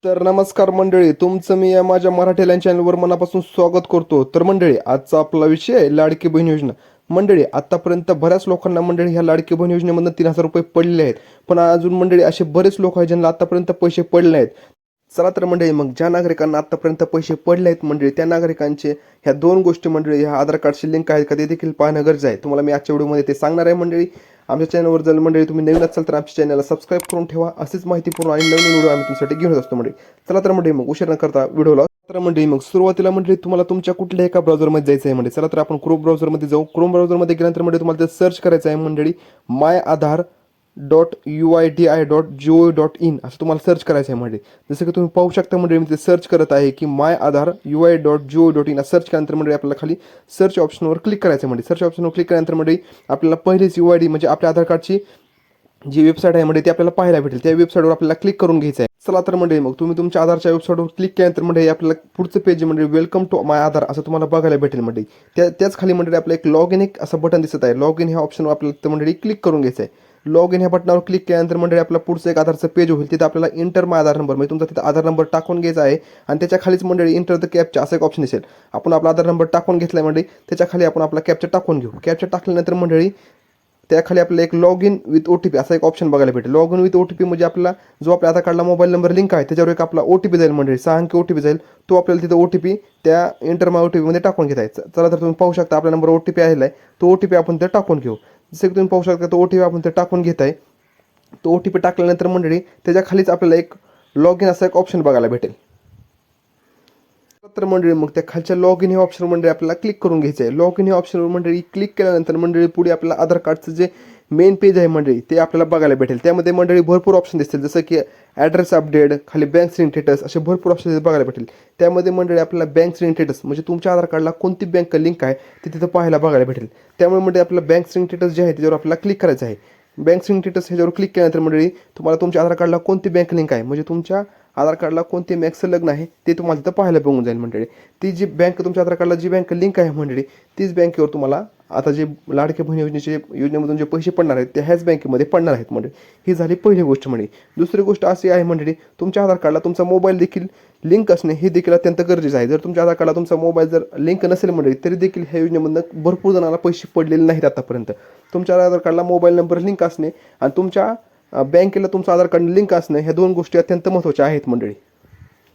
तर नमस्कार मंडळी, तुमचं मी या माझ्या मराठी लाईन चॅनलवर मनापासून स्वागत करतो. तर मंडळी, आजचा आपला विषय आहे लाडकी बहीण योजना. मंडळी, आतापर्यंत बऱ्याच लोकांना मंडळी ह्या लाडकी बहीण योजनेमधून 3,000 रुपये पडले आहेत. पण अजून मंडळी असे बरेच लोक आहेत ज्यांना आतापर्यंत पैसे पडले आहेत. चला तर मंडळी, मग ज्या नागरिकांना आतापर्यंत पैसे पडले आहेत मंडळी, त्या नागरिकांचे ह्या दोन गोष्टी मंडळी, ह्या आधार कार्डची लिंक आहेत का ते देखील पाहणं गरजेचं आहे. तुम्हाला मी आजच्या व्हिडिओमध्ये ते सांगणार आहे मंडळी. आमच्या चॅनलवर जर मंडळी तुम्ही नवीन असाल तर आमच्या चॅनलला सबस्क्राईब करून ठेवा. असेच माहितीपूर्ण आणि नवीन व्हिडिओ आम्ही तुमच्यासाठी घेऊन असतो मंडळी. चला तर मंडळी, मग उशीर न करता व्हिडिओला तर मंडळी, मग सुरुवातीला मंडळी तुम्हाला तुमच्या कुठल्या एका ब्राउझरमध्ये जायचं आहे मंडळी. चला तर आपण क्रोम ब्राउझरमध्ये जाऊ. क्रोम ब्राउझरमध्ये गेल्यानंतर मंडळी तुम्हाला ते सर्च करायचं आहे मंडळी, myAadhar.uidi.gov.in असं तुम्हाला सर्च करायचं आहे मंडळी. जसं की तुम्ही पाहू शकता मंडळी, मी ते सर्च करत आहे की myAadhar.ui.gov.in असं सर्च केल्यानंतर मंडळी आपल्याला खाली सर्च ऑप्शनवर क्लिक करायचं आहे मंडळी. सर्च ऑप्शनवर क्लिक केल्यानंतर मंडळी आपल्याला पहिलीच UID म्हणजे आपल्या आधार कार्डची जी वेबसाईट आहे म्हणजे ती आपल्याला पाहायला भेटेल. त्या वेबसाईटवर आपल्याला क्लिक करून घ्यायचं आहे. चला तर मंडळी, मग तुम्ही तुमच्या आधारच्या वेबसाईटवर क्लिक केल्यानंतर मंडळी आपल्याला पुढचं पेज म्हणजे वेलकम टू माय आधार असं तुम्हाला बघायला भेटेल मंडळी. त्याच खाली मंडळी आपलं एक लॉग इन एक असं बटन दिसत आहे. लॉग इन ह्या ऑप्शनवर आपल्याला मंडळी क्लिक करून घ्यायचं आहे. लॉग इन ह्या बटनावर क्लिक केल्यानंतर मंडळी आपला पुढचं एक आधारचं पेज होईल. तिथं आपल्याला इंटर माय आधार नंबर म्हणजे तुमचा तिथं आधार नंबर टाकून घ्यायचा आहे. आणि त्याच्या खालीच मंडळी इंटर द कॅप्चा असं एक ऑप्शन दिसेल. आपण आपला आधार नंबर टाकून घेतला मंडळी, त्याच्या खाली आपण आपला कॅप्चा टाकून घेऊ. कॅप्चा टाकल्यानंतर मंडळी त्याखाली आपल्याला एक लॉग इन विथ OTP असा एक ऑप्शन बघायला भेटेल. लॉग इन विथ OTP म्हणजे आपला जो आपल्या आधार कार्डला मोबाईल नंबर लिंक आहे त्याच्यावर एक आपला OTP जाईल मंडळी, 6 अंकी OTP जाईल. तो आपल्याला तिथं OTP त्या इंटर माय OTP मध्ये टाकून घेता येईल. चला तर तुम्ही पाहू शकता आपला नंबर OTP आलेला आहे. तो OTP आपण ते टाकून घेऊ. जसं की तुम्ही पाहू शकता तो OTP आपण ते टाकून घेत आहे. तो OTP टाकल्यानंतर मंडळी त्याच्या खालीच आपल्याला एक लॉग इन असा एक ऑप्शन बघायला भेटेल. तर मंडळी, मग त्या खालच्या लॉग इन हे ऑप्शन मंडळी आपल्याला क्लिक करून घ्यायचं आहे. लॉग इन हे ऑप्शनवर मंडळी क्लिक केल्यानंतर मंडळी पुढे आपल्याला आधार कार्डचं जे मेन पेज आहे मंडळी ते आपल्याला बघायला भेटेल. त्यामध्ये मंडळी भरपूर ऑप्शन दिसतील, जसं की ॲड्रेस अपडेट, खाली बँक स्टेटस असे भरपूर ऑप्शन बघायला भेटेल. त्यामध्ये मंडळी आपल्याला बँक स्टेटस म्हणजे तुमच्या आधार कार्डला कोणती बँक लिंक आहे ते तिथं पाहायला बघायला भेटेल. त्यामुळे मंडळी आपलं बँक स्टेटस जे आहे त्याच्यावर आपल्याला क्लिक करायचं आहे. बँक स्टेटस ह्याच्यावर क्लिक केल्यानंतर मंडळी तुम्हाला तुमच्या आधार कार्डला कोणती बँक लिंक आहे म्हणजे तुमच्या आधार कार्डला कोणती बँक संलग्न आहे ते तुम्हाला तिथं पाहायला बघून जाईल मंडळी. ती जी बँक तुमच्या आधार कार्डला जी बँक लिंक आहे मंडळी तीच बँकेवर तुम्हाला आता जे लाडके बहीण योजनेमधून जे पैसे पडणार आहेत ते ह्याच बँकेमध्ये पडणार आहेत मंडळी. ही झाली पहिली गोष्ट मंडळी. दुसरी गोष्ट अशी आहे मंडळी, तुमच्या आधार कार्डला तुमचा मोबाईल देखील लिंक असणे हे देखील अत्यंत गरजेचं आहे. जर तुमच्या आधार कार्डला तुमचा मोबाईल जर लिंक नसेल मंडळी तरी देखील ह्या योजनेमधून भरपूर जणांना पैसे पडलेले नाहीत आतापर्यंत. तुमच्या आधार कार्डला मोबाईल नंबर लिंक असणे आणि तुमच्या बँकेला तुमचं आधार कार्ड लिंक असणं ह्या दोन गोष्टी अत्यंत महत्त्वाच्या आहेत मंडळी.